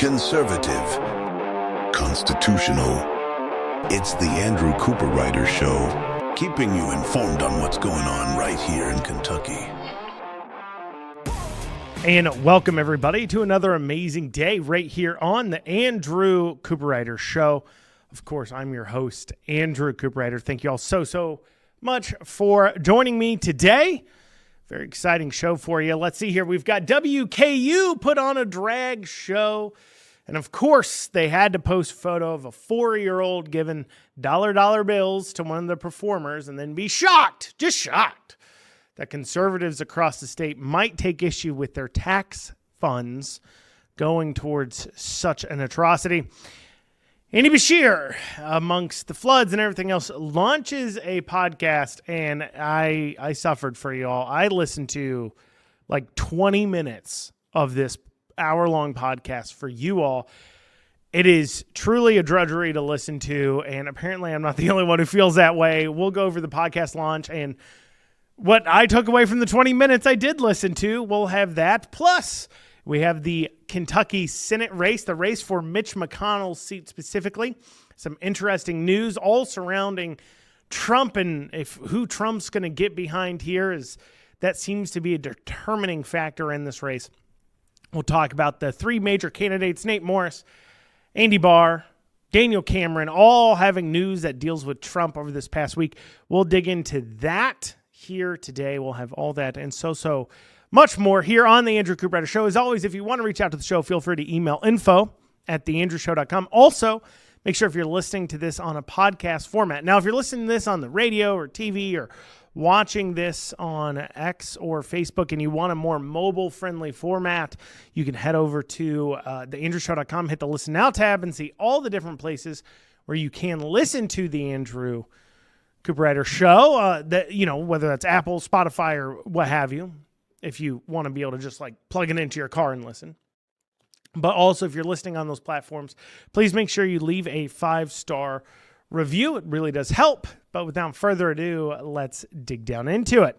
conservative, constitutional. It's the Andrew Cooperrider Show, keeping you informed on what's going on right here in Kentucky. And welcome, everybody, to another amazing day right here on the Andrew Cooperrider Show. Of course, I'm your host, Andrew Cooperrider. Thank you all so much for joining me today. Very exciting show for you. Let's see here. We've got WKU put on a drag show. And of course, they had to post a photo of a 4-year-old giving dollar bills to one of the performers and then be shocked, just shocked, that conservatives across the state might take issue with their tax funds going towards such an atrocity. Andy Beshear, amongst the floods and everything else, launches a podcast, and I suffered for you all. I listened to like 20 minutes of this hour-long podcast for you all. It is truly a drudgery to listen to, and apparently I'm not the only one who feels that way. We'll go over the podcast launch, and what I took away from the 20 minutes I did listen to, we'll have that. Plus, we have the Kentucky Senate race, the race for Mitch McConnell's seat specifically. Some interesting news all surrounding Trump, and who Trump's going to get behind here, is that seems to be a determining factor in this race. We'll talk about the three major candidates, Nate Morris, Andy Barr, Daniel Cameron, all having news that deals with Trump over this past week. We'll dig into that here today. We'll have all that and so much more here on the Andrew Cooperrider Show. As always, if you want to reach out to the show, feel free to email info@theandrewshow.com. Also, make sure if you're listening to this on a podcast format. Now, if you're listening to this on the radio or TV or watching this on X or Facebook and you want a more mobile-friendly format, you can head over to theandrewshow.com, hit the Listen Now tab, and see all the different places where you can listen to the Andrew Cooperrider Show, whether that's Apple, Spotify, or what have you, if you want to be able to just like plug it into your car and listen. But also, if you're listening on those platforms, please make sure you leave a 5-star review. It really does help. But without further ado, let's dig down into it.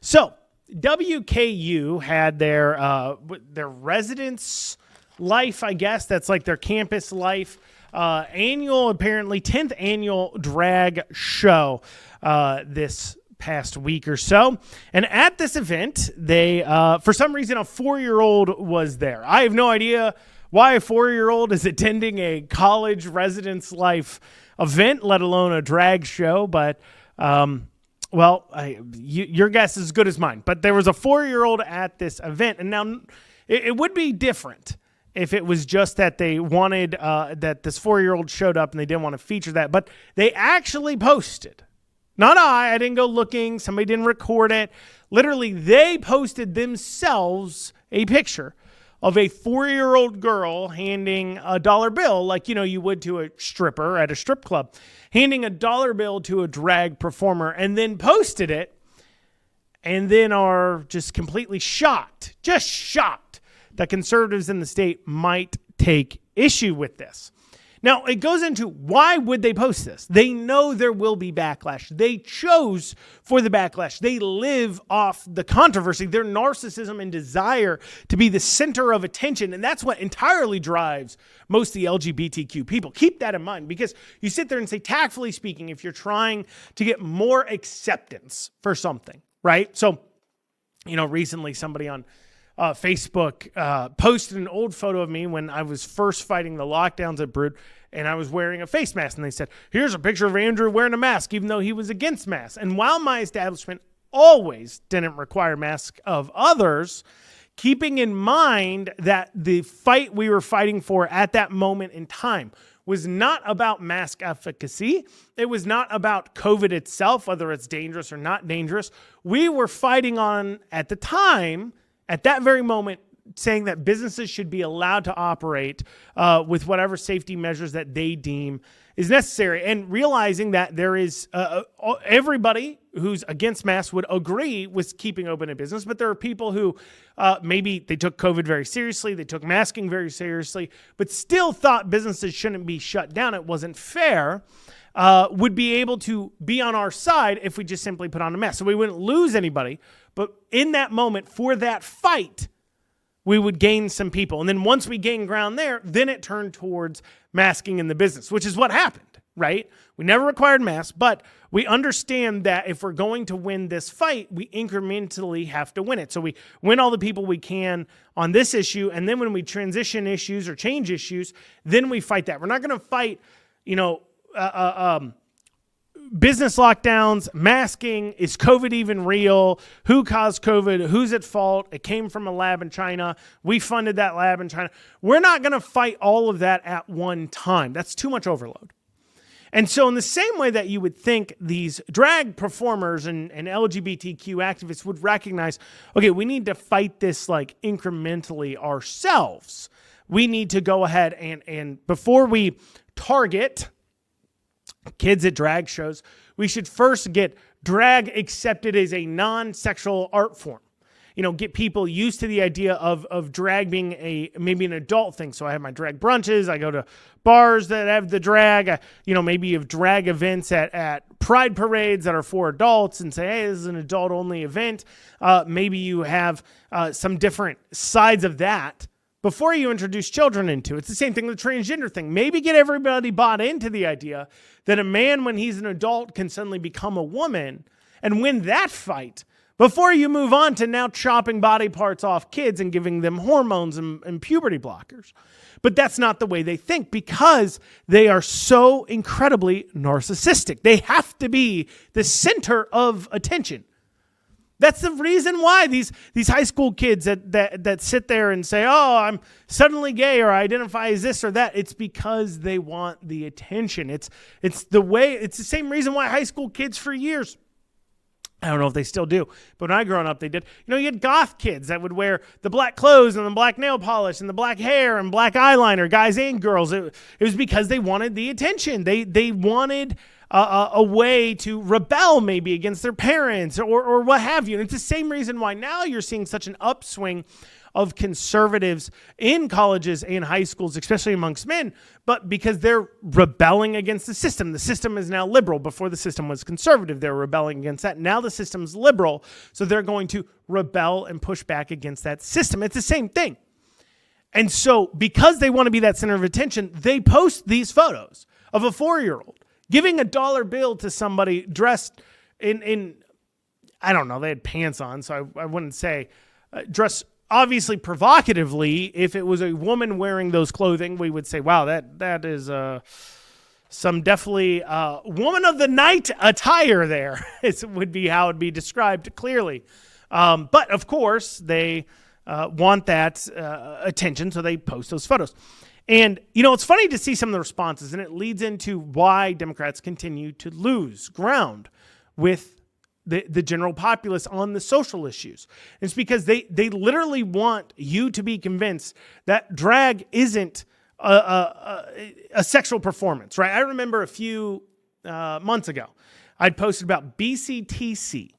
So, WKU had their residence life, I guess. That's like their campus life. Apparently 10th annual drag show this past week or so. And at this event, they, for some reason, a 4-year-old was there. I have no idea why a 4-year-old is attending a college residence life event, let alone a drag show. But, your guess is as good as mine. But there was a 4-year-old at this event. And now it would be different if it was just that they wanted, that this 4-year-old showed up and they didn't want to feature that. But they actually posted. Not I didn't go looking. Somebody didn't record it. Literally, they posted themselves a picture of a 4-year-old girl handing a dollar bill, like, you would to a stripper at a strip club, handing a dollar bill to a drag performer, and then posted it, and then are just completely shocked that conservatives in the state might take issue with this. Now, it goes into why would they post this? They know there will be backlash. They chose for the backlash. They live off the controversy, their narcissism and desire to be the center of attention. And that's what entirely drives most of the LGBTQ people. Keep that in mind, because you sit there and say, tactfully speaking, if you're trying to get more acceptance for something, right? So, recently somebody on Facebook posted an old photo of me when I was first fighting the lockdowns at Brood, and I was wearing a face mask. And they said, here's a picture of Andrew wearing a mask, even though he was against masks. And while my establishment always didn't require masks of others, keeping in mind that the fight we were fighting for at that moment in time was not about mask efficacy. It was not about COVID itself, whether it's dangerous or not dangerous. We were fighting on, at the time, at that very moment, saying that businesses should be allowed to operate with whatever safety measures that they deem is necessary, and realizing that there is everybody who's against masks would agree with keeping open a business, but there are people who maybe they took COVID very seriously, they took masking very seriously, but still thought businesses shouldn't be shut down. It wasn't fair. Would be able to be on our side if we just simply put on a mask. So we wouldn't lose anybody. But in that moment, for that fight, we would gain some people. And then once we gained ground there, then it turned towards masking in the business, which is what happened, right? We never required masks, but we understand that if we're going to win this fight, we incrementally have to win it. So we win all the people we can on this issue, and then when we transition issues or change issues, then we fight that. We're not going to fight, business lockdowns, masking, is COVID even real? Who caused COVID? Who's at fault? It came from a lab in China. We funded that lab in China. We're not going to fight all of that at one time. That's too much overload. And so in the same way that you would think these drag performers and LGBTQ activists would recognize, okay, we need to fight this like incrementally ourselves. We need to go ahead and before we target kids at drag shows, we should first get drag accepted as a non-sexual art form. Get people used to the idea of drag being maybe an adult thing. So I have my drag brunches. I go to bars that have the drag. Maybe you have drag events at pride parades that are for adults and say, hey, this is an adult-only event. Maybe you have some different sides of that before you introduce children into it. It's the same thing with the transgender thing. Maybe get everybody bought into the idea that a man, when he's an adult, can suddenly become a woman and win that fight before you move on to now chopping body parts off kids and giving them hormones and puberty blockers. But that's not the way they think because they are so incredibly narcissistic. They have to be the center of attention. That's the reason why these high school kids that sit there and say, oh, I'm suddenly gay or I identify as this or that. It's because they want the attention. It's the same reason why high school kids for years, I don't know if they still do, but when I growing up, they did. You had goth kids that would wear the black clothes and the black nail polish and the black hair and black eyeliner, guys and girls. It was because they wanted the attention. They wanted a way to rebel maybe against their parents or what have you. And it's the same reason why now you're seeing such an upswing of conservatives in colleges and high schools, especially amongst men, but because they're rebelling against the system. The system is now liberal. Before the system was conservative, they're rebelling against that. Now the system's liberal, so they're going to rebel and push back against that system. It's the same thing. And so because they want to be that center of attention, they post these photos of a 4-year-old giving a dollar bill to somebody dressed in I don't know, they had pants on, so I wouldn't say dressed obviously provocatively. If it was a woman wearing those clothing, we would say, wow, that is some definitely woman of the night attire there. It would be how it would be described clearly. But of course, they want that attention, so they post those photos. And, it's funny to see some of the responses, and it leads into why Democrats continue to lose ground with the general populace on the social issues. It's because they literally want you to be convinced that drag isn't a sexual performance, right? I remember a few months ago, I'd posted about BCTC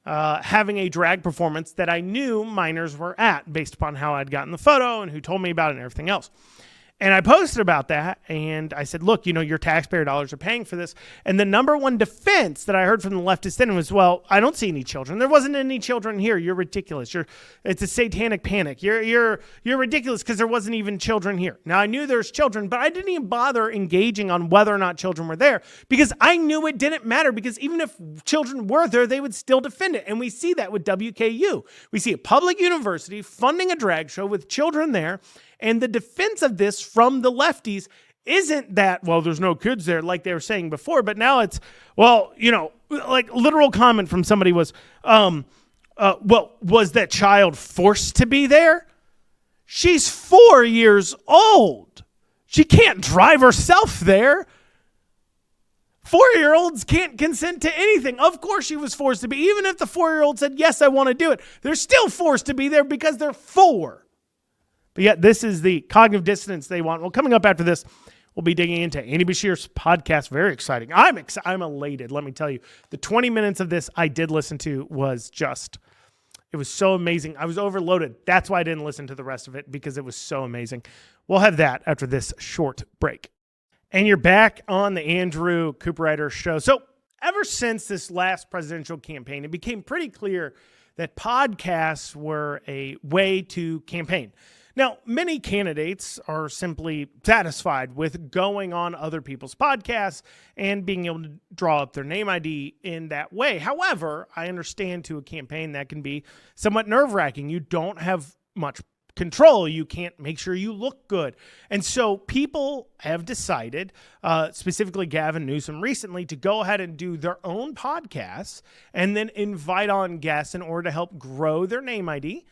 having a drag performance that I knew minors were at based upon how I'd gotten the photo and who told me about it and everything else. And I posted about that, and I said, look, your taxpayer dollars are paying for this. And the number one defense that I heard from the leftist then was, well, I don't see any children. There wasn't any children here. You're ridiculous. It's a satanic panic. You're ridiculous because there wasn't even children here. Now, I knew there's children, but I didn't even bother engaging on whether or not children were there because I knew it didn't matter, because even if children were there, they would still defend it. And we see that with WKU. We see a public university funding a drag show with children there. And the defense of this from the lefties isn't that, well, there's no kids there like they were saying before, but now it's, well, like literal comment from somebody was, well, was that child forced to be there? She's 4 years old. She can't drive herself there. 4-year-olds can't consent to anything. Of course she was forced to be. Even if the 4-year-old said, yes, I want to do it, they're still forced to be there because they're 4. But yet this is the cognitive dissonance they want. Well, coming up after this, we'll be digging into Andy Beshear's podcast. Very exciting. I'm elated, let me tell you. The 20 minutes of this I did listen to was it was so amazing. I was overloaded. That's why I didn't listen to the rest of it, because it was so amazing. We'll have that after this short break. And you're back on the Andrew Cooperrider show. So ever since this last presidential campaign, it became pretty clear that podcasts were a way to campaign. Now, many candidates are simply satisfied with going on other people's podcasts and being able to draw up their name ID in that way. However, I understand to a campaign that can be somewhat nerve-wracking. You don't have much control. You can't make sure you look good. And so people have decided, specifically Gavin Newsom recently, to go ahead and do their own podcasts and then invite on guests in order to help grow their name ID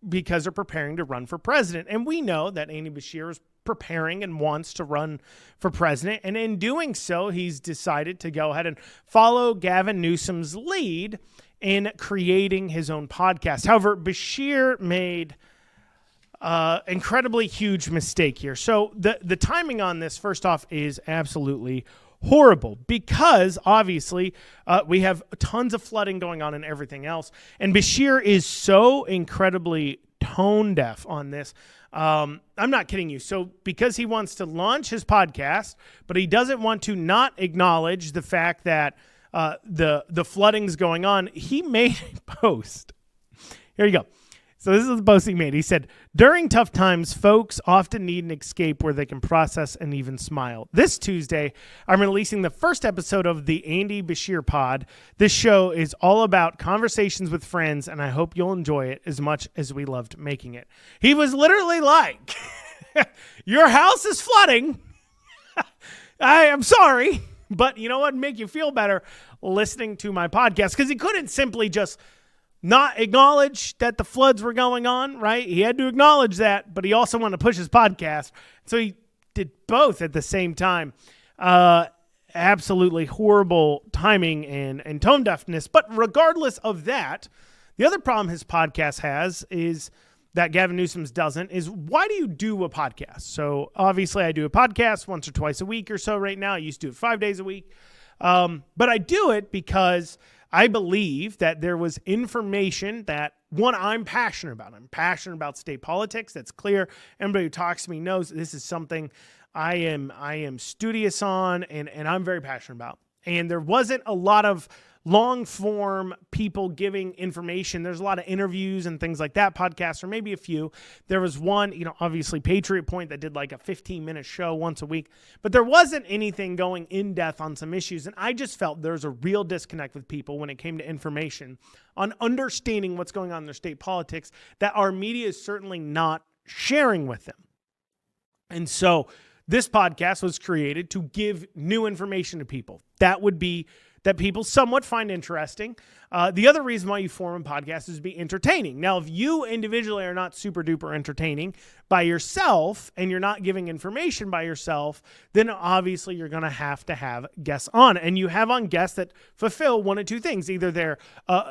because they're preparing to run for president. And we know that Andy Beshear is preparing and wants to run for president. And in doing so, he's decided to go ahead and follow Gavin Newsom's lead in creating his own podcast. However, Beshear made incredibly huge mistake here. So the timing on this, first off, is absolutely horrible because obviously we have tons of flooding going on and everything else. And Beshear is so incredibly tone deaf on this. I'm not kidding you. So because he wants to launch his podcast, but he doesn't want to not acknowledge the fact that the flooding's going on, he made a post. Here you go. So this is the post he made. He said, "During tough times, folks often need an escape where they can process and even smile. This Tuesday, I'm releasing the first episode of the Andy Beshear pod. This show is all about conversations with friends, and I hope you'll enjoy it as much as we loved making it." He was literally like, your house is flooding. I am sorry, but you know what? Make you feel better listening to my podcast, because he couldn't simply just not acknowledge that the floods were going on, right? He had to acknowledge that, but he also wanted to push his podcast. So he did both at the same time. Absolutely horrible timing and tone deafness. But regardless of that, the other problem his podcast has is that Gavin Newsom's doesn't, is why do you do a podcast? So obviously I do a podcast once or twice a week or so right now. I used to do it 5 days a week. But I do it because I believe that there was information that, one, I'm passionate about. I'm passionate about state politics. That's clear. Everybody who talks to me knows this is something I am studious on and I'm very passionate about. And there wasn't a lot of long form people giving information. There's a lot of interviews and things like that, podcasts, or maybe a few. There was one, obviously Patriot Point, that did like a 15-minute show once a week, but there wasn't anything going in depth on some issues. And I just felt there's a real disconnect with people when it came to information on understanding what's going on in their state politics that our media is certainly not sharing with them. And so this podcast was created to give new information to people. That people somewhat find interesting. The other reason why you form a podcast is to be entertaining. Now, if you individually are not super duper entertaining by yourself and you're not giving information by yourself, then obviously you're going to have guests on. And you have on guests that fulfill one of two things. Either they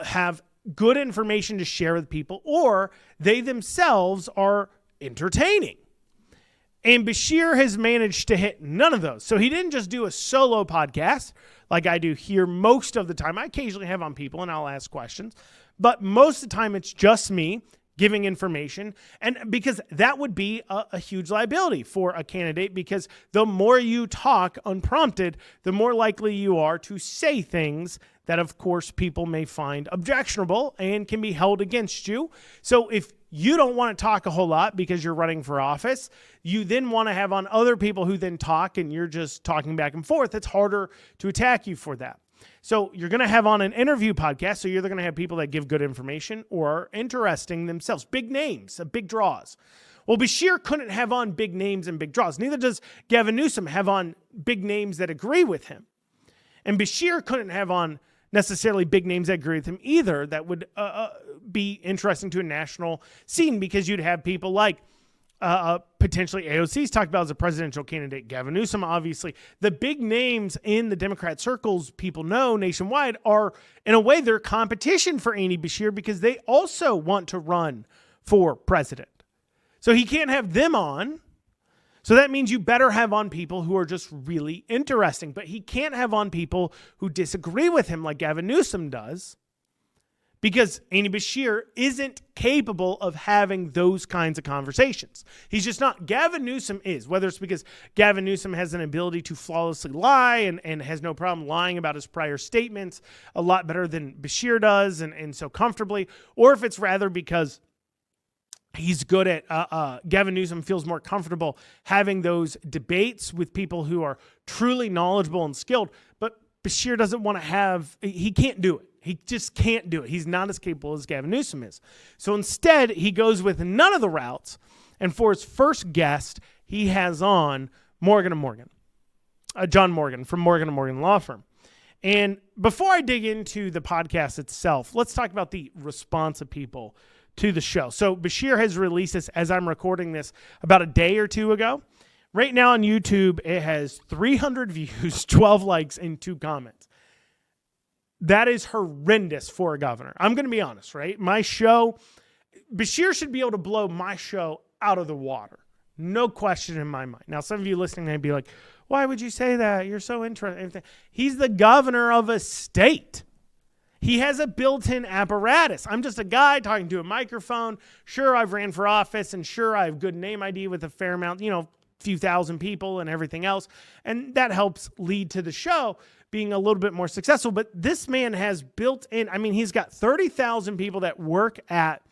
have good information to share with people, or they themselves are entertaining. And Beshear has managed to hit none of those. So he didn't just do a solo podcast like I do here most of the time. I occasionally have on people and I'll ask questions, but most of the time it's just me giving information. And because that would be a huge liability for a candidate, because the more you talk unprompted, the more likely you are to say things that, of course, people may find objectionable and can be held against you. So if you don't want to talk a whole lot because you're running for office, you then want to have on other people who then talk and you're just talking back and forth. It's harder to attack you for that. So you're going to have on an interview podcast. So you're either going to have people that give good information or are interesting themselves. Big names, big draws. Well, Beshear couldn't have on big names and big draws. Neither does Gavin Newsom have on big names that agree with him. And Beshear couldn't have on necessarily big names that agree with him either that would be interesting to a national scene, because you'd have people like potentially AOC's talked about as a presidential candidate, Gavin Newsom, obviously. The big names in the Democrat circles people know nationwide are, in a way, they're competition for Andy Beshear because they also want to run for president. So he can't have them on. So that means you better have on people who are just really interesting. But he can't have on people who disagree with him like Gavin Newsom does, because Andy Beshear isn't capable of having those kinds of conversations. He's just not. Gavin Newsom is, whether it's because Gavin Newsom has an ability to flawlessly lie and has no problem lying about his prior statements a lot better than Beshear does and so comfortably, or if it's rather because he's good at, Gavin Newsom feels more comfortable having those debates with people who are truly knowledgeable and skilled, but Beshear doesn't want to he can't do it. He just can't do it. He's not as capable as Gavin Newsom is. So instead, he goes with none of the routes. And for his first guest, he has on Morgan & Morgan, John Morgan from Morgan & Morgan Law Firm. And before I dig into the podcast itself, let's talk about the response of people to the show. So Beshear has released this as I'm recording this about a day or two ago. Right now on YouTube, it has 300 views, 12 likes, and 2 comments. That is horrendous for a governor. I'm going to be honest, right? My show, Beshear should be able to blow my show out of the water. No question in my mind. Now, some of you listening may be like, why would you say that? You're so interested. He's the governor of a state. He has a built-in apparatus. I'm just a guy talking to a microphone. Sure, I've ran for office, and sure, I have good name ID with a fair amount, few thousand people and everything else. And that helps lead to the show being a little bit more successful. But this man has built in, he's got 30,000 people that work at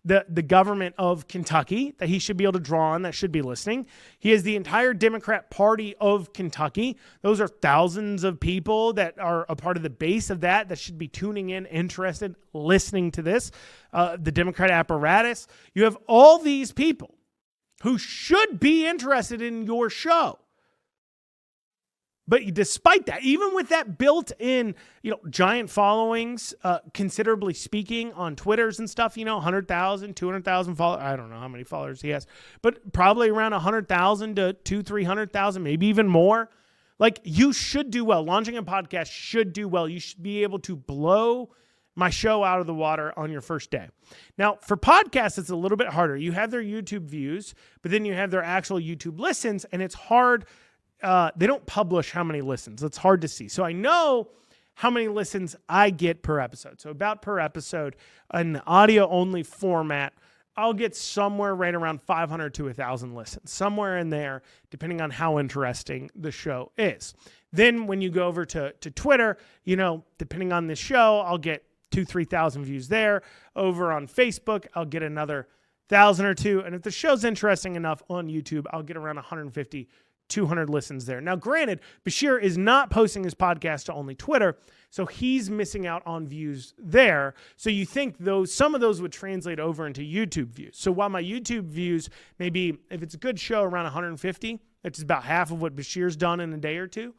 the government of Kentucky that he should be able to draw on, that should be listening. He has the entire Democrat Party of Kentucky. Those are thousands of people that are a part of the base of that should be tuning in, interested, listening to this. The Democrat apparatus. You have all these people who should be interested in your show. But despite that, even with that built-in, giant followings, considerably speaking on Twitters and stuff, 100,000, 200,000 followers. I don't know how many followers he has, but probably around 100,000 to 200,000-300,000, maybe even more. Like, you should do well. Launching a podcast should do well. You should be able to blow my show out of the water on your first day. Now, for podcasts, it's a little bit harder. You have their YouTube views, but then you have their actual YouTube listens, and it's hard. They don't publish how many listens. It's hard to see. So I know how many listens I get per episode. So about per episode, an audio-only format, I'll get somewhere right around 500 to 1,000 listens, somewhere in there, depending on how interesting the show is. Then when you go over to Twitter, depending on the show, I'll get 2,000-3,000 views there. Over on Facebook, I'll get another 1,000 or 2. And if the show's interesting enough on YouTube, I'll get around 150 200 listens there. Now, granted, Beshear is not posting his podcast to only Twitter, so he's missing out on views there. So you think some of those would translate over into YouTube views. So while my YouTube views may be, if it's a good show, around 150, which is about half of what Beshear's done in a day or two,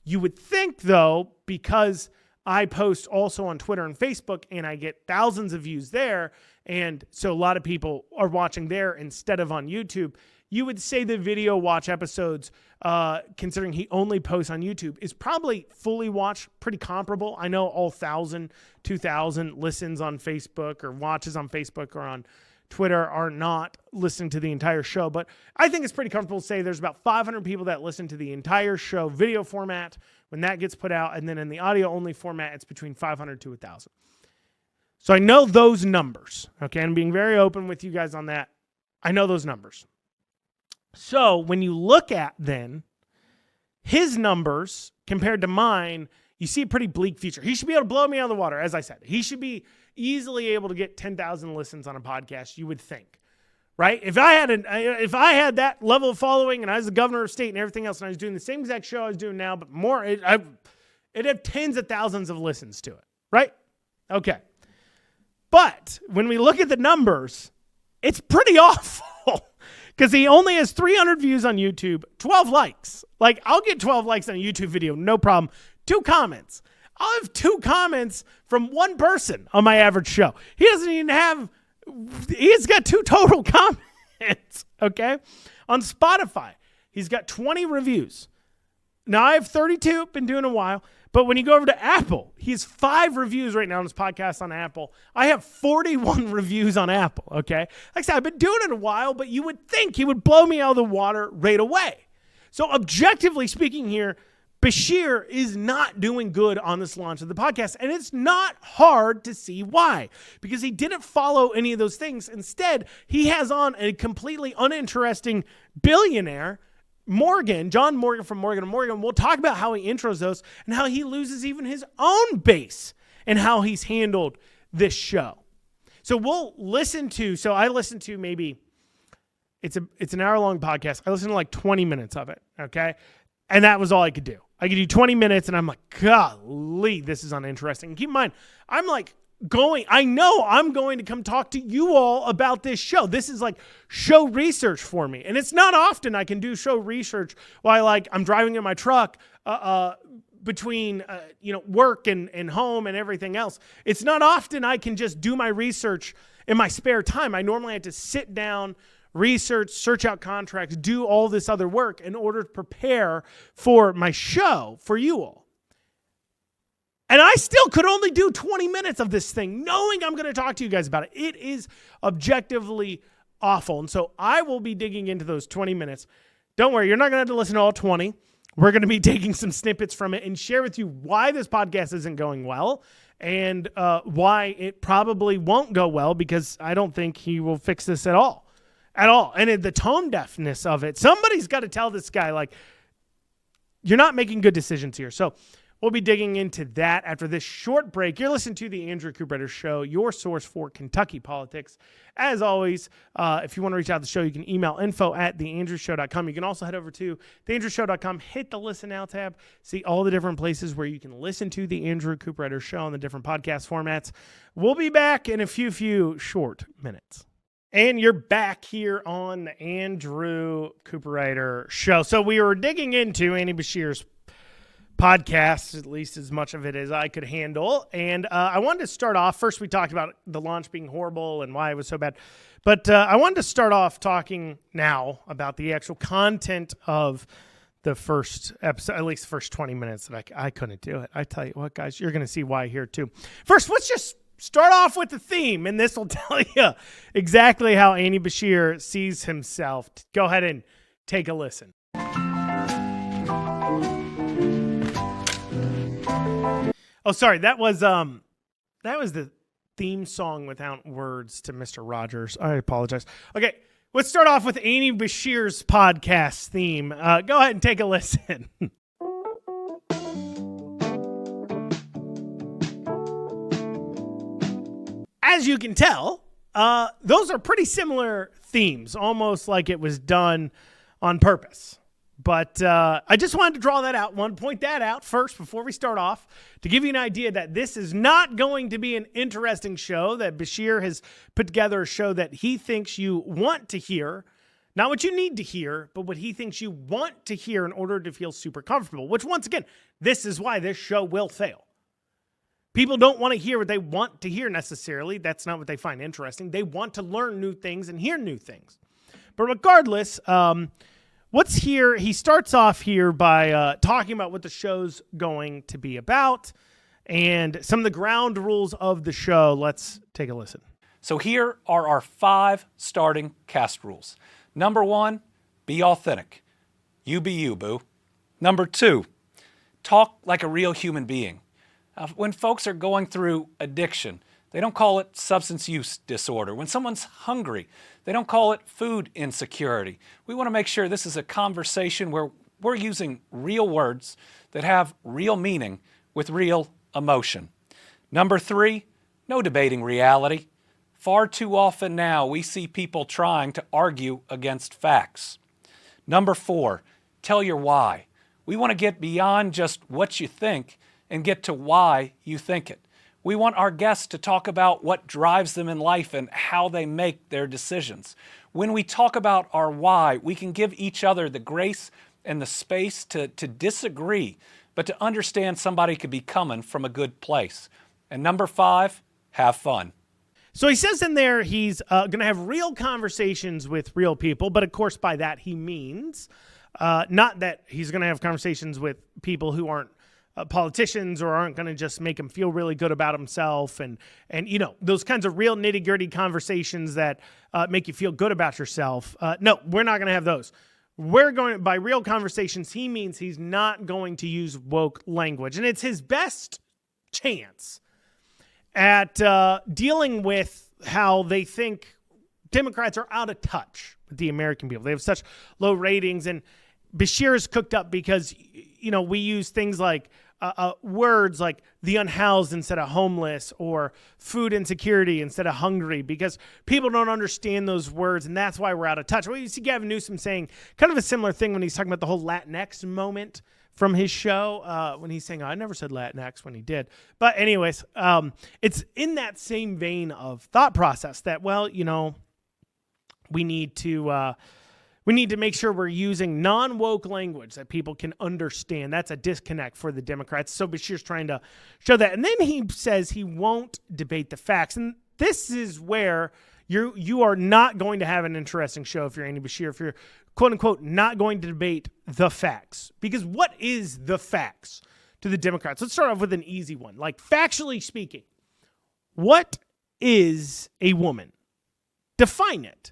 you would think, though, because I post also on Twitter and Facebook and I get thousands of views there, and so a lot of people are watching there instead of on YouTube, you would say the video watch episodes, considering he only posts on YouTube, is probably fully watched, pretty comparable. I know all 1,000, 2,000 listens on Facebook or watches on Facebook or on Twitter are not listening to the entire show, but I think it's pretty comfortable to say there's about 500 people that listen to the entire show video format when that gets put out, and then in the audio-only format, it's between 500 to 1,000. So I know those numbers, okay? I'm being very open with you guys on that. I know those numbers. So when you look at then his numbers compared to mine, you see a pretty bleak future. He should be able to blow me out of the water, as I said. He should be easily able to get 10,000 listens on a podcast, you would think, right? If I had that level of following and I was the governor of state and everything else and I was doing the same exact show I was doing now, but more, it'd have tens of thousands of listens to it, right? Okay. But when we look at the numbers, it's pretty awful. Because he only has 300 views on YouTube, 12 likes. Like, I'll get 12 likes on a YouTube video, no problem. 2 comments. I'll have 2 comments from one person on my average show. He's got 2 total comments, okay? On Spotify, he's got 20 reviews. Now, I have 32, been doing a while. But when you go over to Apple, he has 5 reviews right now on his podcast on Apple. I have 41 reviews on Apple, okay? Like I said, I've been doing it a while, but you would think he would blow me out of the water right away. So objectively speaking here, Beshear is not doing good on this launch of the podcast, and it's not hard to see why, because he didn't follow any of those things. Instead, he has on a completely uninteresting billionaire, John Morgan from Morgan & Morgan. We'll talk about how he intros those and how he loses even his own base and how he's handled this show. So we'll listen to, I listened to maybe, it's an hour-long podcast. I listened to like 20 minutes of it, okay? And that was all I could do. I could do 20 minutes, and I'm like, golly, this is uninteresting. And keep in mind, I know I'm going to come talk to you all about this show. This is like show research for me. And it's not often I can do show research while I'm driving in my truck between work and home and everything else. It's not often I can just do my research in my spare time. I normally have to sit down, research, search out contracts, do all this other work in order to prepare for my show for you all. And I still could only do 20 minutes of this thing, knowing I'm going to talk to you guys about it. It is objectively awful. And so I will be digging into those 20 minutes. Don't worry, you're not going to have to listen to all 20. We're going to be taking some snippets from it and share with you why this podcast isn't going well and why it probably won't go well, because I don't think he will fix this at all. And the tone deafness of it, somebody's got to tell this guy, you're not making good decisions here. So we'll be digging into that after this short break. You're listening to the Andrew Cooperrider Show, your source for Kentucky politics. As always, if you want to reach out to the show, you can email info@theandrewshow.com. You can also head over to theandrewshow.com, hit the Listen Now tab, see all the different places where you can listen to the Andrew Cooperrider Show on the different podcast formats. We'll be back in a few short minutes. And you're back here on the Andrew Cooperrider Show. So we were digging into Andy Beshear's podcast, at least as much of it as I could handle. And I wanted to start off, first we talked about the launch being horrible and why it was so bad. But I wanted to start off talking now about the actual content of the first episode, at least the first 20 minutes that I couldn't do it. I tell you what, guys, you're going to see why here too. First, let's just start off with the theme, and this will tell you exactly how Andy Beshear sees himself. Go ahead and take a listen. Oh, sorry, that was the theme song without words to Mr. Rogers. I apologize. Okay, let's start off with Andy Beshear's podcast theme. Go ahead and take a listen. As you can tell, those are pretty similar themes, almost like it was done on purpose. But I just wanted to draw that out, point that out first before we start off, to give you an idea that this is not going to be an interesting show, that Beshear has put together a show that he thinks you want to hear, not what you need to hear, but what he thinks you want to hear in order to feel super comfortable, which, once again, this is why this show will fail. People don't want to hear what they want to hear necessarily. That's not what they find interesting. They want to learn new things and hear new things. But regardless, what's here? He starts off here by talking about what the show's going to be about and some of the ground rules of the show. Let's take a listen. So here are our 5 starting cast rules. Number 1, be authentic. You be you, boo. Number 2, talk like a real human being. When folks are going through addiction, they don't call it substance use disorder. When someone's hungry, they don't call it food insecurity. We want to make sure this is a conversation where we're using real words that have real meaning with real emotion. Number 3, no debating reality. Far too often now we see people trying to argue against facts. Number 4, tell your why. We want to get beyond just what you think and get to why you think it. We want our guests to talk about what drives them in life and how they make their decisions. When we talk about our why, we can give each other the grace and the space to disagree, but to understand somebody could be coming from a good place. And number 5, have fun. So he says in there he's going to have real conversations with real people, but of course by that he means not that he's going to have conversations with people who aren't politicians or aren't going to just make him feel really good about himself and those kinds of real nitty-gritty conversations that make you feel good about yourself. No, we're not going to have those. by real conversations, he means he's not going to use woke language. And it's his best chance at dealing with how they think Democrats are out of touch with the American people. They have such low ratings, and Beshear is cooked up because, we use things like words like the unhoused instead of homeless, or food insecurity instead of hungry, because people don't understand those words, and that's why we're out of touch. Well, you see Gavin Newsom saying kind of a similar thing when he's talking about the whole Latinx moment from his show, when he's saying, I never said Latinx, when he did. But anyways, it's in that same vein of thought process that, we need to make sure we're using non-woke language that people can understand. That's a disconnect for the Democrats. So Beshear's trying to show that. And then he says he won't debate the facts. And this is where you are not going to have an interesting show if you're Andy Beshear, if you're, quote unquote, not going to debate the facts. Because what is the facts to the Democrats? Let's start off with an easy one. Like, factually speaking, what is a woman? Define it.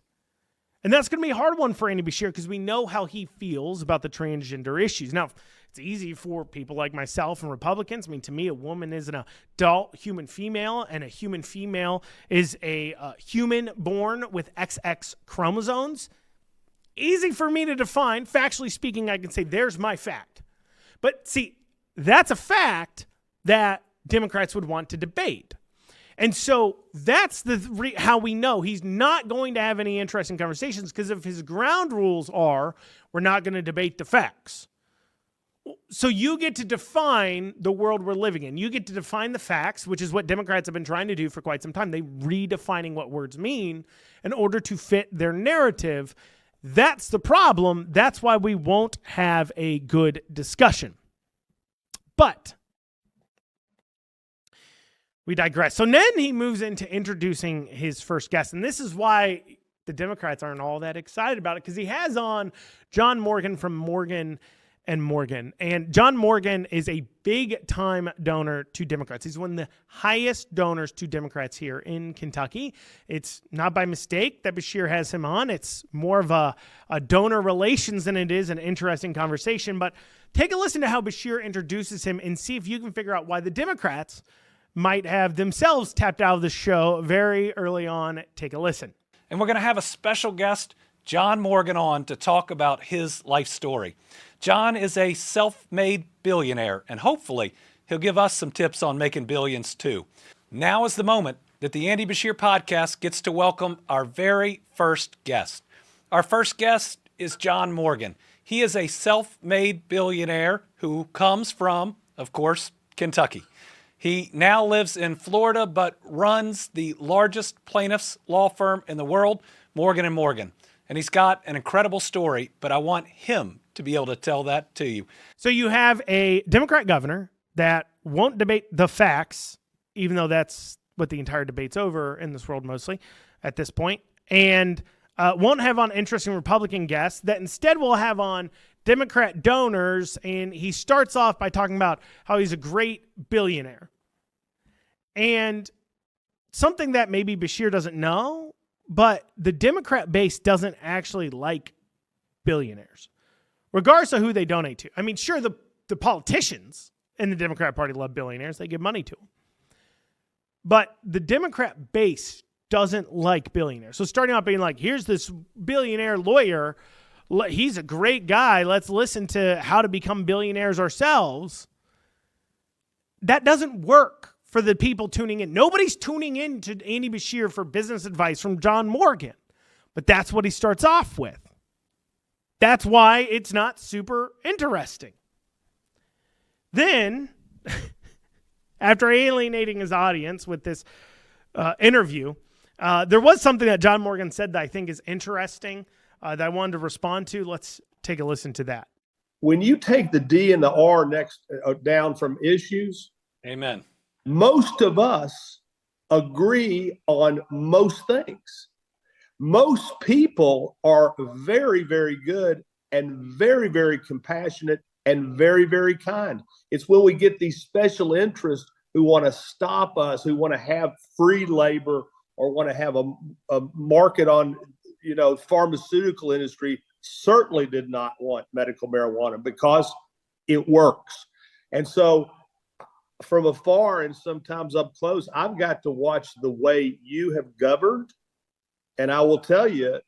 And that's going to be a hard one for Andy Beshear because we know how he feels about the transgender issues. Now, it's easy for people like myself and Republicans. I mean, to me, a woman is an adult human female, and a human female is a human born with XX chromosomes. Easy for me to define. Factually speaking, I can say, there's my fact. But see, that's a fact that Democrats would want to debate. And so that's how we know he's not going to have any interesting conversations, because if his ground rules are, we're not going to debate the facts. So you get to define the world we're living in. You get to define the facts, which is what Democrats have been trying to do for quite some time. They redefining what words mean in order to fit their narrative. That's the problem. That's why we won't have a good discussion. But we digress. So then he moves into introducing his first guest. And this is why the Democrats aren't all that excited about it, because he has on John Morgan from Morgan & Morgan. And John Morgan is a big-time donor to Democrats. He's one of the highest donors to Democrats here in Kentucky. It's not by mistake that Beshear has him on. It's more of a donor relations than it is an interesting conversation. But take a listen to how Beshear introduces him and see if you can figure out why the Democrats might have themselves tapped out of the show very early on. Take a listen. And we're going to have a special guest, John Morgan, on to talk about his life story. John is a self-made billionaire, and hopefully he'll give us some tips on making billions too. Now is the moment that the Andy Beshear podcast gets to welcome our very first guest. Our first guest is John Morgan. He is a self-made billionaire who comes from, of course, Kentucky. He now lives in Florida, but runs the largest plaintiffs' law firm in the world, Morgan & Morgan. And he's got an incredible story, but I want him to be able to tell that to you. So you have a Democrat governor that won't debate the facts, even though that's what the entire debate's over in this world mostly at this point, and won't have on interesting Republican guests, that instead will have on Democrat donors. And he starts off by talking about how he's a great billionaire. And something that maybe Beshear doesn't know, but the Democrat base doesn't actually like billionaires, regardless of who they donate to. I mean, sure, the politicians in the Democrat Party love billionaires. They give money to them. But the Democrat base doesn't like billionaires. So starting out being like, here's this billionaire lawyer. He's a great guy. Let's listen to how to become billionaires ourselves. That doesn't work for the people tuning in. Nobody's tuning in to Andy Beshear for business advice from John Morgan. But that's what he starts off with. That's why it's not super interesting. Then, after alienating his audience with this interview, there was something that John Morgan said that I think is interesting that I wanted to respond to. Let's take a listen to that. When you take the D and the R next down from issues, Amen. Most of us agree on most things. Most people are very, very good and very, very compassionate and very, very kind. It's when we get these special interests who want to stop us, who want to have free labor or want to have a market on, pharmaceutical industry certainly did not want medical marijuana because it works. And so from afar and sometimes up close, I've got to watch the way you have governed. And I will tell you,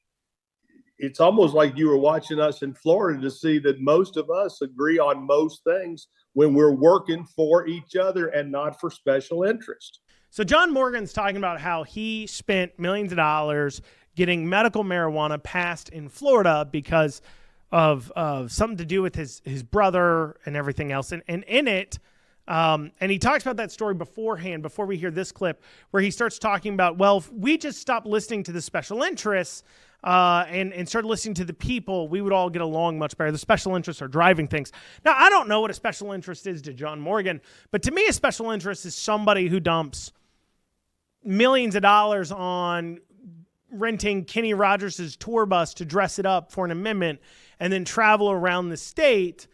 it's almost like you were watching us in Florida to see that most of us agree on most things when we're working for each other and not for special interest. So John Morgan's talking about how he spent millions of dollars getting medical marijuana passed in Florida because of something to do with his brother and everything else. And in it, and he talks about that story beforehand, before we hear this clip, where he starts talking about, well, if we just stopped listening to the special interests and started listening to the people, we would all get along much better. The special interests are driving things. Now, I don't know what a special interest is to John Morgan, but to me, a special interest is somebody who dumps millions of dollars on renting Kenny Rogers' tour bus to dress it up for an amendment and then travel around the state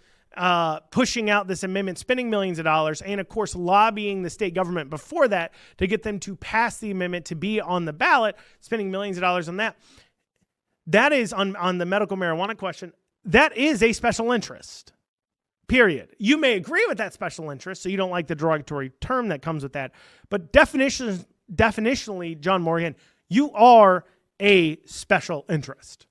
pushing out this amendment, spending millions of dollars, and of course lobbying the state government before that to get them to pass the amendment to be on the ballot, spending millions of dollars on that. That is on the medical marijuana question. That is a special interest, period. You may agree with that special interest, so you don't like the derogatory term that comes with that, but definitionally, John Morgan, you are a special interest.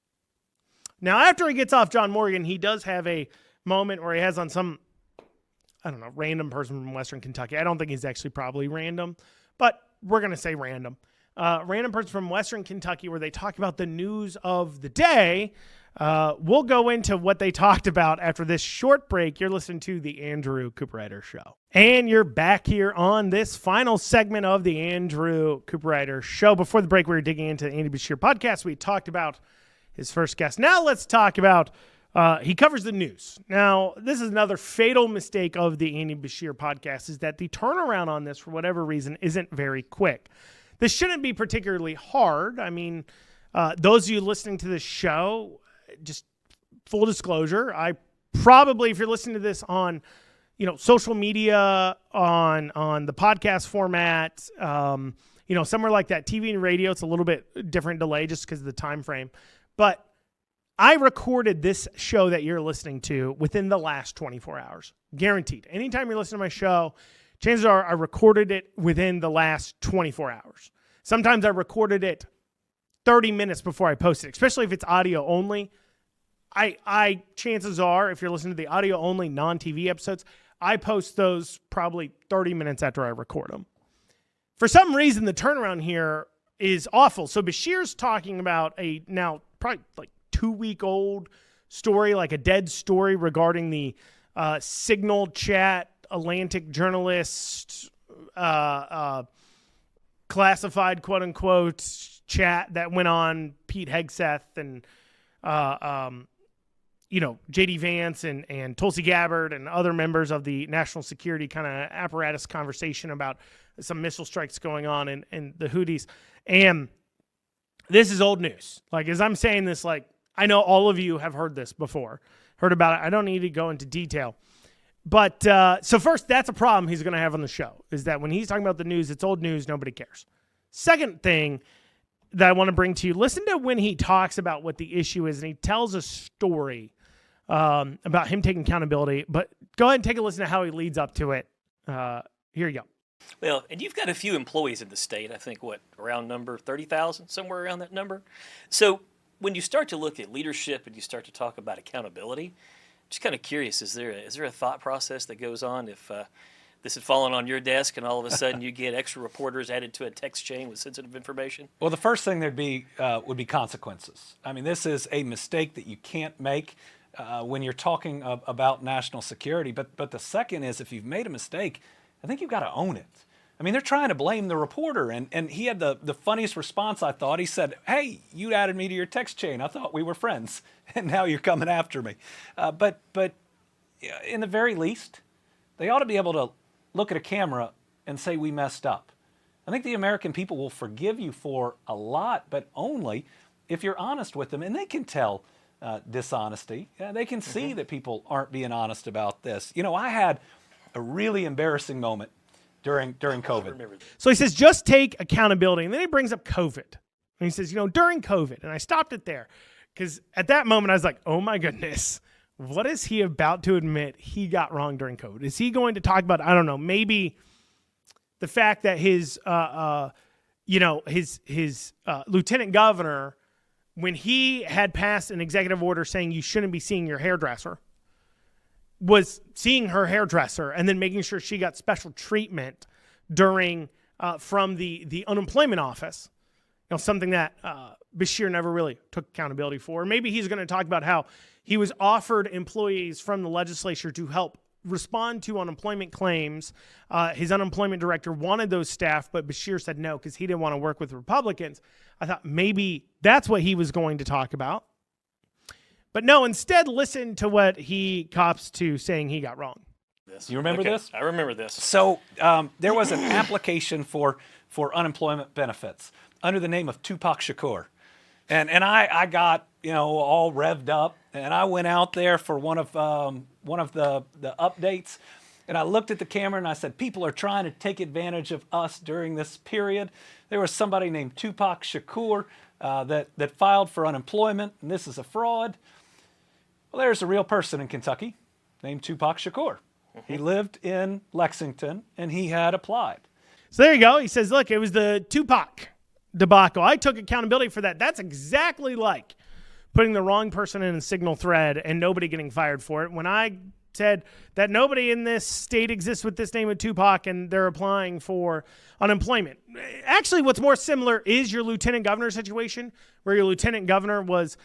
Now, after he gets off John Morgan, he does have a moment where he has on some, I don't know, random person from Western Kentucky. I don't think he's actually probably random, but we're going to say random. Random person from Western Kentucky, where they talk about the news of the day. We'll go into what they talked about after this short break. You're listening to the Andrew Cooperrider Show. And you're back here on this final segment of the Andrew Cooperrider Show. Before the break, we were digging into the Andy Beshear podcast. We talked about his first guest. Now let's talk about, he covers the news. Now, this is another fatal mistake of the Andy Beshear podcast, is that the turnaround on this, for whatever reason, isn't very quick. This shouldn't be particularly hard. I mean, those of you listening to this show, just full disclosure, I probably, if you're listening to this on, social media, on the podcast format, somewhere like that, TV and radio, it's a little bit different delay just because of the time frame. But I recorded this show that you're listening to within the last 24 hours, guaranteed. Anytime you're listening to my show, chances are I recorded it within the last 24 hours. Sometimes I recorded it 30 minutes before I posted it, especially if it's audio only. I chances are, if you're listening to the audio only non-TV episodes, I post those probably 30 minutes after I record them. For some reason, the turnaround here is awful. So Beshear's talking about a now probably like 2-week-old story, like a dead story regarding the Signal Chat Atlantic journalist classified, quote unquote, chat that went on Pete Hegseth and J.D. Vance and Tulsi Gabbard and other members of the national security kind of apparatus conversation about some missile strikes going on in the Houthis. And this is old news. Like, as I'm saying this, like, I know all of you have heard this before, heard about it. I don't need to go into detail. But so first, that's a problem he's going to have on the show, is that when he's talking about the news, it's old news. Nobody cares. Second thing that I want to bring to you, listen to when he talks about what the issue is, and he tells a story about him taking accountability. But go ahead and take a listen to how he leads up to it. Here you go. Well, and you've got a few employees in the state, I think, around number 30,000, somewhere around that number. So when you start to look at leadership and you start to talk about accountability, just kind of curious, is there a thought process that goes on if this had fallen on your desk and all of a sudden you get extra reporters added to a text chain with sensitive information? Well, the first thing would be consequences. I mean, this is a mistake that you can't make when you're talking about national security. But the second is, if you've made a mistake, I think you've got to own it. I mean, they're trying to blame the reporter, and he had the funniest response, I thought. He said, "Hey, you added me to your text chain. I thought we were friends, and now you're coming after me." But in the very least, they ought to be able to look at a camera and say we messed up. I think the American people will forgive you for a lot, but only if you're honest with them, and they can tell dishonesty. They can see that people aren't being honest about this. I had a really embarrassing moment during COVID. So he says, just take accountability. And then he brings up COVID. And he says, during COVID, and I stopped it there, Because at that moment, I was like, oh my goodness, what is he about to admit he got wrong during COVID? Is he going to talk about, I don't know, maybe the fact that his lieutenant governor, when he had passed an executive order saying you shouldn't be seeing your hairdresser, was seeing her hairdresser and then making sure she got special treatment during from the unemployment office. Something that Beshear never really took accountability for. Maybe he's going to talk about how he was offered employees from the legislature to help respond to unemployment claims. His unemployment director wanted those staff, but Beshear said no because he didn't want to work with Republicans. I thought maybe that's what he was going to talk about. But no, instead listen to what he cops to saying he got wrong. You remember this? I remember this. So there was an application for unemployment benefits under the name of Tupac Shakur. And I got, all revved up, and I went out there for one of the updates, and I looked at the camera and I said, people are trying to take advantage of us during this period. There was somebody named Tupac Shakur that filed for unemployment, and this is a fraud. Well, there's a real person in Kentucky named Tupac Shakur. He lived in Lexington, and he had applied. So there you go. He says, look, it was the Tupac debacle. I took accountability for that. That's exactly like putting the wrong person in a signal thread and nobody getting fired for it. When I said that nobody in this state exists with this name of Tupac and they're applying for unemployment. Actually, what's more similar is your lieutenant governor situation, where your lieutenant governor was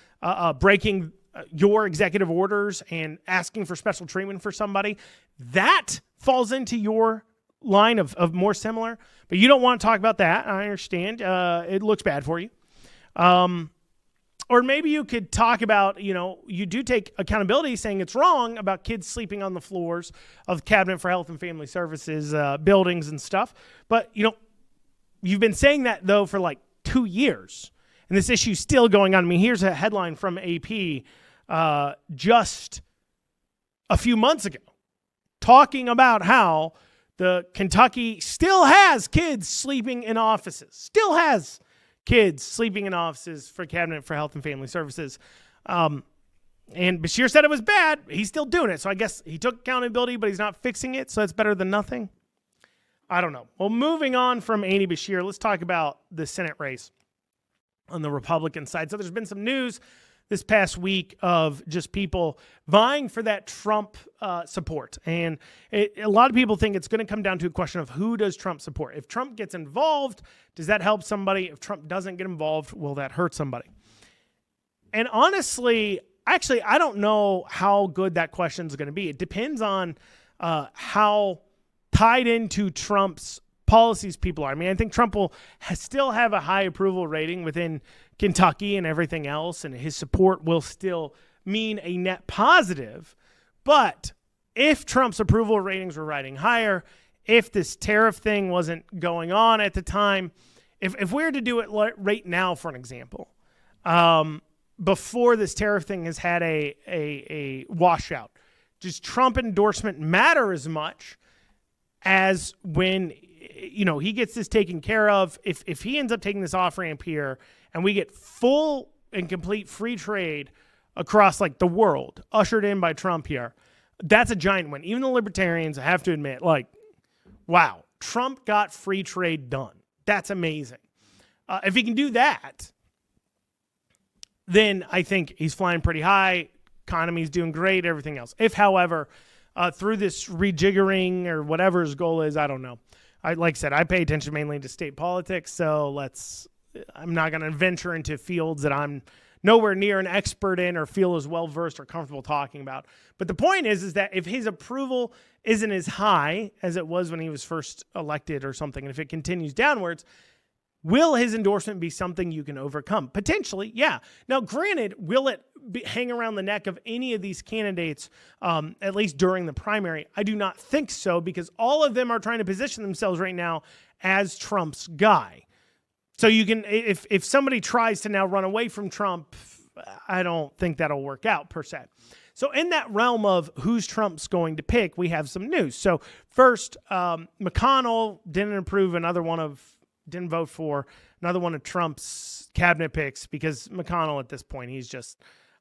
breaking your executive orders and asking for special treatment for somebody. That falls into your line of more similar, but you don't want to talk about that. I understand. It looks bad for you. Or maybe you could talk about, you do take accountability saying it's wrong about kids sleeping on the floors of the Cabinet for Health and Family Services buildings and stuff. But, you've been saying that, though, for like 2 years. And this issue's still going on. I mean, here's a headline from AP just a few months ago talking about how the Kentucky still has kids sleeping in offices. Still has kids sleeping in offices for Cabinet for Health and Family Services. And Beshear said it was bad. He's still doing it. So I guess he took accountability, but he's not fixing it. So that's better than nothing. I don't know. Well, moving on from Andy Beshear, let's talk about the Senate race on the Republican side. So there's been some news this past week of just people vying for that Trump support. And a lot of people think it's going to come down to a question of who does Trump support. If Trump gets involved, does that help somebody? If Trump doesn't get involved, will that hurt somebody? And honestly, I don't know how good that question is going to be. It depends on how tied into Trump's policies people are. I mean, I think Trump will still have a high approval rating within Kentucky and everything else, and his support will still mean a net positive. But if Trump's approval ratings were riding higher, if this tariff thing wasn't going on at the time, if we were to do it right now, for an example, before this tariff thing has had a washout, does Trump endorsement matter as much as when he gets this taken care of? If he ends up taking this off-ramp here and we get full and complete free trade across like the world ushered in by Trump here, that's a giant win. Even the libertarians have to admit, wow, Trump got free trade done. That's amazing. If he can do that, then I think he's flying pretty high. Economy's doing great, everything else. If, however, through this rejiggering or whatever his goal is, I don't know. Like I said, I pay attention mainly to state politics, so I'm not going to venture into fields that I'm nowhere near an expert in or feel as well-versed or comfortable talking about. But the point is that if his approval isn't as high as it was when he was first elected or something, and if it continues downwards, will his endorsement be something you can overcome? Potentially, yeah. Now, granted, will it hang around the neck of any of these candidates, at least during the primary? I do not think so, because all of them are trying to position themselves right now as Trump's guy. So you can, if somebody tries to now run away from Trump, I don't think that'll work out per se. So in that realm of who's Trump's going to pick, we have some news. So first, McConnell didn't approve another one of didn't vote for another one of Trump's cabinet picks because McConnell at this point,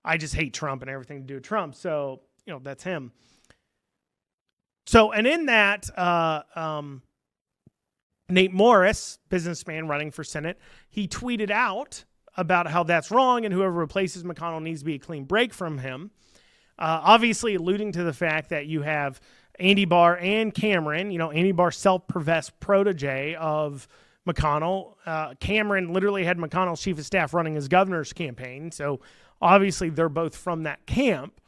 I just hate Trump and everything to do with Trump. So, that's him. So, and in that, Nate Morris, businessman running for Senate, he tweeted out about how that's wrong and whoever replaces McConnell needs to be a clean break from him. Obviously alluding to the fact that you have Andy Barr and Cameron, Andy Barr, self-professed protege of McConnell. Cameron literally had McConnell's chief of staff running his governor's campaign. So obviously they're both from that camp.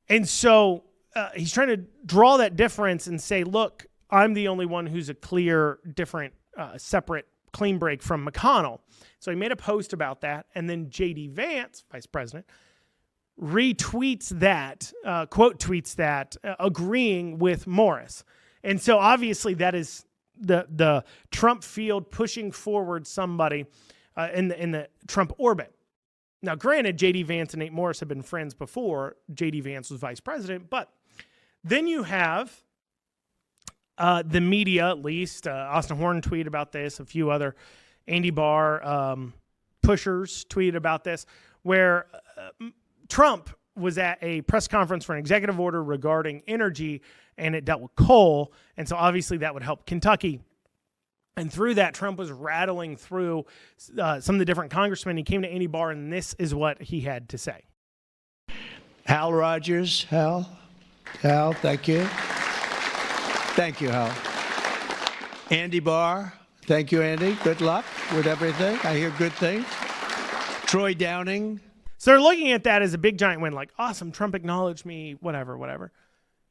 And so he's trying to draw that difference and say, look, I'm the only one who's a clear, different, separate clean break from McConnell. So he made a post about that. And then J.D. Vance, vice president, retweets that, quote tweets that, agreeing with Morris. And so obviously that is the Trump field pushing forward somebody in the Trump orbit. Now, granted, J.D. Vance and Nate Morris have been friends before J.D. Vance was vice president, but then you have the media, at least, Austin Horn tweeted about this, a few other Andy Barr pushers tweeted about this, where Trump was at a press conference for an executive order regarding energy, and it dealt with coal, and so obviously that would help Kentucky. And through that, Trump was rattling through some of the different congressmen. He came to Andy Barr, and this is what he had to say. Hal Rogers, Hal, thank you. Thank you, Hal. Andy Barr, thank you, Andy. Good luck with everything. I hear good things. Troy Downing. So they're looking at that as a big giant win, like, awesome, Trump acknowledged me, whatever.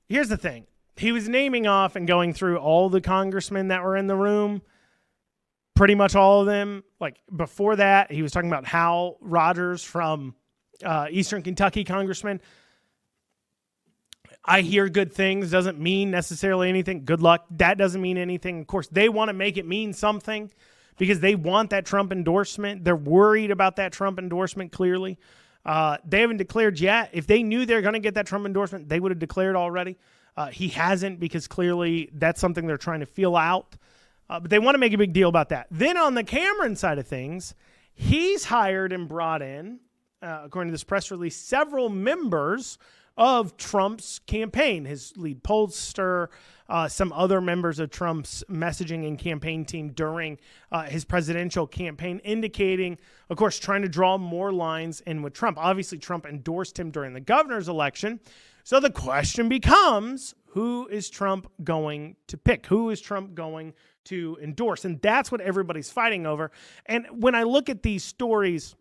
Here's the thing. He was naming off and going through all the congressmen that were in the room, pretty much all of them. Like, before that, he was talking about Hal Rogers from Eastern Kentucky, congressman. I hear good things, doesn't mean necessarily anything. Good luck. That doesn't mean anything. Of course, they want to make it mean something because they want that Trump endorsement. They're worried about that Trump endorsement, clearly. They haven't declared yet. If they knew they're going to get that Trump endorsement, they would have declared already. He hasn't, because clearly that's something they're trying to feel out. But they want to make a big deal about that. Then on the Cameron side of things, he's hired and brought in, according to this press release, several members of Trump's campaign, his lead pollster, some other members of Trump's messaging and campaign team during his presidential campaign, indicating, of course, trying to draw more lines in with Trump. Obviously, Trump endorsed him during the governor's election. So the question becomes, who is Trump going to pick? Who is Trump going to endorse? And that's what everybody's fighting over. And when I look at these stories,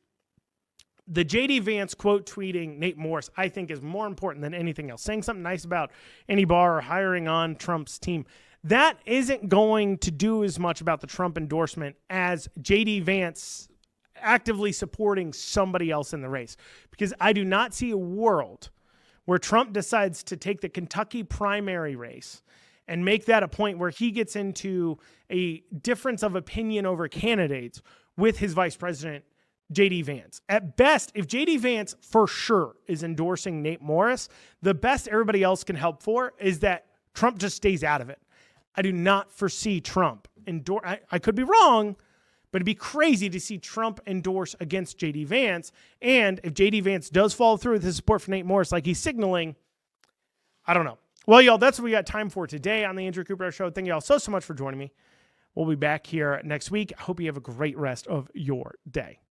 the J.D. Vance quote tweeting Nate Morris, I think, is more important than anything else. Saying something nice about Andy Barr or hiring on Trump's team, that isn't going to do as much about the Trump endorsement as J.D. Vance actively supporting somebody else in the race. Because I do not see a world where Trump decides to take the Kentucky primary race and make that a point where he gets into a difference of opinion over candidates with his vice president, J.D. Vance. At best, if J.D. Vance for sure is endorsing Nate Morris, the best everybody else can help for is that Trump just stays out of it. I do not foresee Trump endorse. I could be wrong, but it'd be crazy to see Trump endorse against J.D. Vance. And if J.D. Vance does follow through with his support for Nate Morris like he's signaling, I don't know. Well, y'all, that's what we got time for today on the Andrew Cooperrider Show. Thank you all so much for joining me. We'll be back here next week. I hope you have a great rest of your day.